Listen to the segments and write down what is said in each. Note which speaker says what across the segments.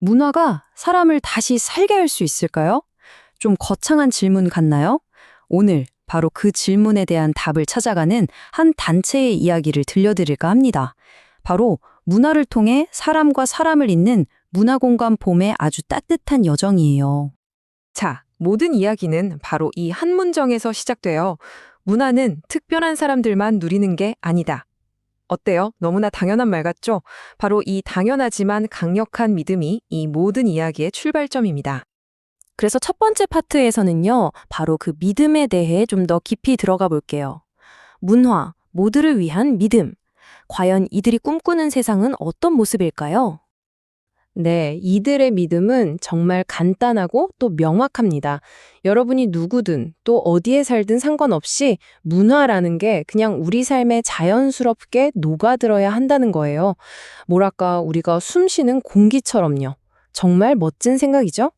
Speaker 1: 문화가 사람을 다시 살게 할 수 있을까요? 좀 거창한 질문 같나요? 오늘 바로 그 질문에 대한 답을 찾아가는 한 단체의 이야기를 들려드릴까 합니다. 바로 문화를 통해 사람과 사람을 잇는 문화공간 봄의 아주 따뜻한 여정이에요.
Speaker 2: 자, 모든 이야기는 바로 이 한 문장에서 시작돼요. 문화는 특별한 사람들만 누리는 게 아니다. 어때요? 너무나 당연한 말 같죠? 바로 이 당연하지만 강력한 믿음이 이 모든 이야기의 출발점입니다.
Speaker 3: 그래서 첫 번째 파트에서는요, 바로 그 믿음에 대해 좀 더 깊이 들어가 볼게요. 문화, 모두를 위한 믿음. 과연 이들이 꿈꾸는 세상은 어떤 모습일까요?
Speaker 2: 네, 이들의 믿음은 정말 간단하고 또 명확합니다. 여러분이 누구든 또 어디에 살든 상관없이 문화라는 게 그냥 우리 삶에 자연스럽게 녹아들어야 한다는 거예요. 뭐랄까, 우리가 숨 쉬는 공기처럼요. 정말 멋진 생각이죠?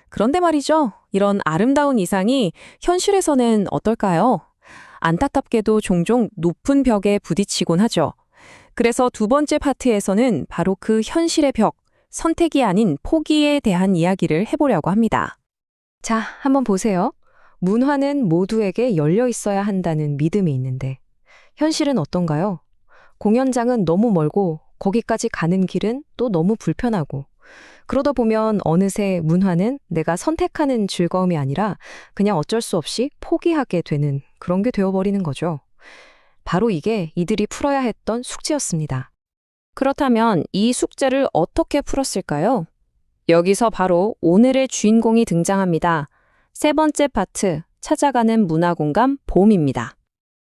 Speaker 3: 그런데 말이죠. 이런 아름다운 이상이 현실에서는 어떨까요? 안타깝게도 종종 높은 벽에 부딪히곤 하죠. 그래서 두 번째 파트에서는 바로 그 현실의 벽, 선택이 아닌 포기에 대한 이야기를 해보려고 합니다.
Speaker 2: 자, 한번 보세요. 문화는 모두에게 열려 있어야 한다는 믿음이 있는데, 현실은 어떤가요? 공연장은 너무 멀고, 거기까지 가는 길은 또 너무 불편하고, 그러다 보면 어느새 문화는 내가 선택하는 즐거움이 아니라 그냥 어쩔 수 없이 포기하게 되는 그런 게 되어버리는 거죠. 바로 이게 이들이 풀어야 했던 숙제였습니다.
Speaker 3: 그렇다면 이 숙제를 어떻게 풀었을까요? 여기서 바로 오늘의 주인공이 등장합니다. 세 번째 파트, 찾아가는 문화공간 봄입니다.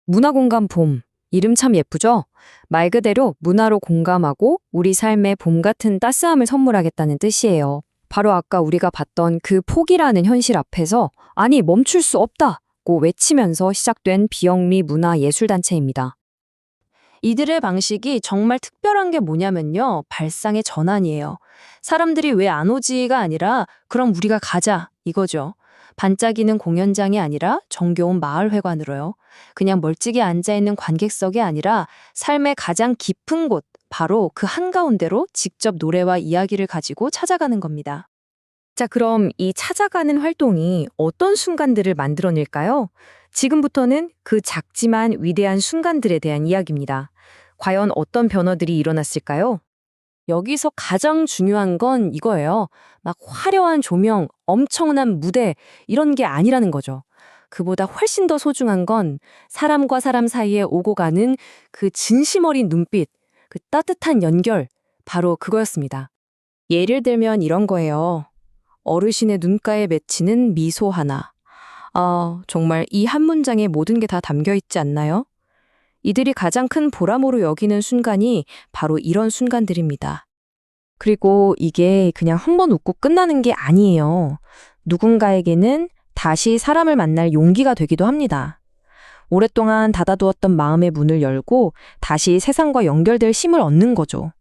Speaker 3: 문화공간 봄, 이름 참 예쁘죠? 말 그대로 문화로 공감하고 우리 삶에 봄 같은 따스함을 선물하겠다는 뜻이에요. 바로 아까 우리가 봤던 그 포기라는 현실 앞에서 아니 멈출 수 없다고 외치면서 시작된 비영리 문화예술단체입니다. 이들의 방식이 정말 특별한 게 뭐냐면요. 발상의 전환이에요. 사람들이 왜 안 오지가 아니라 그럼 우리가 가자 이거죠. 반짝이는 공연장이 아니라 정겨운 마을회관으로요. 그냥 멀찍이 앉아있는 관객석이 아니라 삶의 가장 깊은 곳, 바로 그 한가운데로 직접 노래와 이야기를 가지고 찾아가는 겁니다. 자, 그럼 이 찾아가는 활동이 어떤 순간들을 만들어낼까요? 지금부터는 그 작지만 위대한 순간들에 대한 이야기입니다. 과연 어떤 변화들이 일어났을까요? 여기서 가장 중요한 건 이거예요. 막 화려한 조명, 엄청난 무대, 이런 게 아니라는 거죠. 그보다 훨씬 더 소중한 건 사람과 사람 사이에 오고 가는 그 진심 어린 눈빛, 그 따뜻한 연결, 바로 그거였습니다. 예를 들면 이런 거예요. 어르신의 눈가에 맺히는 미소 하나. 정말 이 한 문장에 모든 게 다 담겨 있지 않나요? 이들이 가장 큰 보람으로 여기는 순간이 바로 이런 순간들입니다. 그리고 이게 그냥 한 번 웃고 끝나는 게 아니에요. 누군가에게는 다시 사람을 만날 용기가 되기도 합니다. 오랫동안 닫아두었던 마음의 문을 열고 다시 세상과 연결될 힘을 얻는 거죠.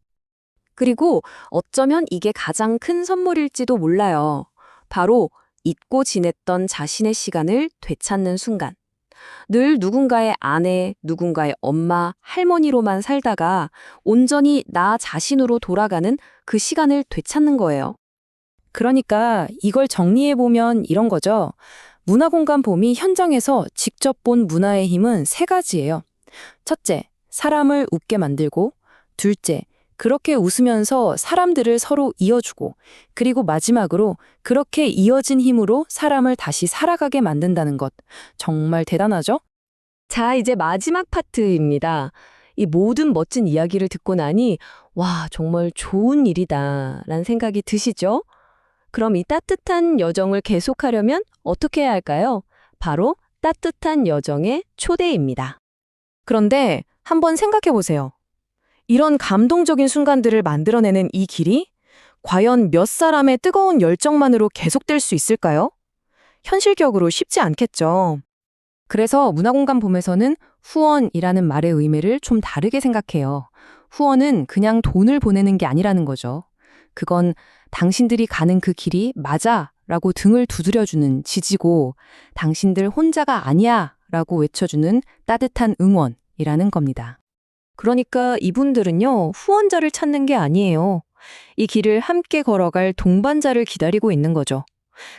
Speaker 3: 그리고 어쩌면 이게 가장 큰 선물일지도 몰라요. 바로 잊고 지냈던 자신의 시간을 되찾는 순간. 늘 누군가의 아내, 누군가의 엄마, 할머니로만 살다가 온전히 나 자신으로 돌아가는 그 시간을 되찾는 거예요. 그러니까 이걸 정리해보면 이런 거죠. 문화공간 봄이 현장에서 직접 본 문화의 힘은 세 가지예요. 첫째, 사람을 웃게 만들고, 둘째, 그렇게 웃으면서 사람들을 서로 이어주고, 그리고 마지막으로 그렇게 이어진 힘으로 사람을 다시 살아가게 만든다는 것. 정말 대단하죠? 자, 이제 마지막 파트입니다. 이 모든 멋진 이야기를 듣고 나니, 와, 정말 좋은 일이다 라는 생각이 드시죠? 그럼 이 따뜻한 여정을 계속하려면 어떻게 해야 할까요? 바로 따뜻한 여정의 초대입니다. 그런데 한번 생각해 보세요. 이런 감동적인 순간들을 만들어내는 이 길이 과연 몇 사람의 뜨거운 열정만으로 계속될 수 있을까요? 현실적으로 쉽지 않겠죠. 그래서 문화공간 봄에서는 후원이라는 말의 의미를 좀 다르게 생각해요. 후원은 그냥 돈을 보내는 게 아니라는 거죠. 그건 당신들이 가는 그 길이 맞아 라고 등을 두드려주는 지지고 당신들 혼자가 아니야 라고 외쳐주는 따뜻한 응원이라는 겁니다. 그러니까 이분들은요, 후원자를 찾는 게 아니에요.
Speaker 1: 이 길을 함께 걸어갈 동반자를 기다리고 있는 거죠.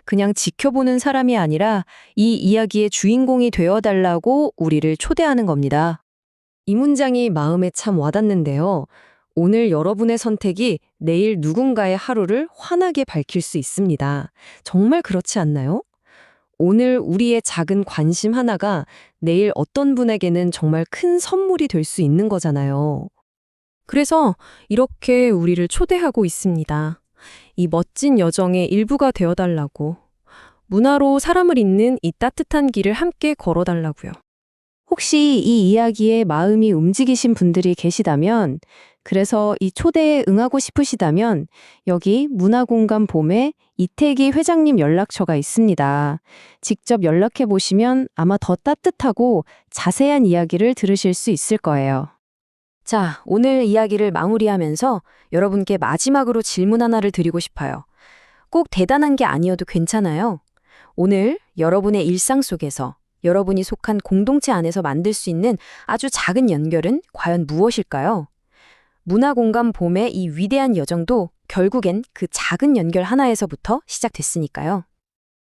Speaker 1: 그냥 지켜보는 사람이 아니라 이 이야기의 주인공이 되어달라고 우리를 초대하는 겁니다. 이 문장이 마음에 참 와닿는데요. 오늘 여러분의 선택이 내일 누군가의 하루를 환하게 밝힐 수 있습니다. 정말 그렇지 않나요? 오늘 우리의 작은 관심 하나가 내일 어떤 분에게는 정말 큰 선물이 될 수 있는 거잖아요. 그래서 이렇게 우리를 초대하고 있습니다. 이 멋진 여정의 일부가 되어달라고. 문화로 사람을 잇는 이 따뜻한 길을 함께 걸어달라고요. 혹시 이 이야기에 마음이 움직이신 분들이 계시다면, 그래서 이 초대에 응하고 싶으시다면 여기 문화공간 봄에 이태기 회장님 연락처가 있습니다. 직접 연락해 보시면 아마 더 따뜻하고 자세한 이야기를 들으실 수 있을 거예요. 자, 오늘 이야기를 마무리하면서 여러분께 마지막으로 질문 하나를 드리고 싶어요. 꼭 대단한 게 아니어도 괜찮아요. 오늘 여러분의 일상 속에서 여러분이 속한 공동체 안에서 만들 수 있는 아주 작은 연결은 과연 무엇일까요? 문화공간 봄의 이 위대한 여정도 결국엔 그 작은 연결 하나에서부터 시작됐으니까요.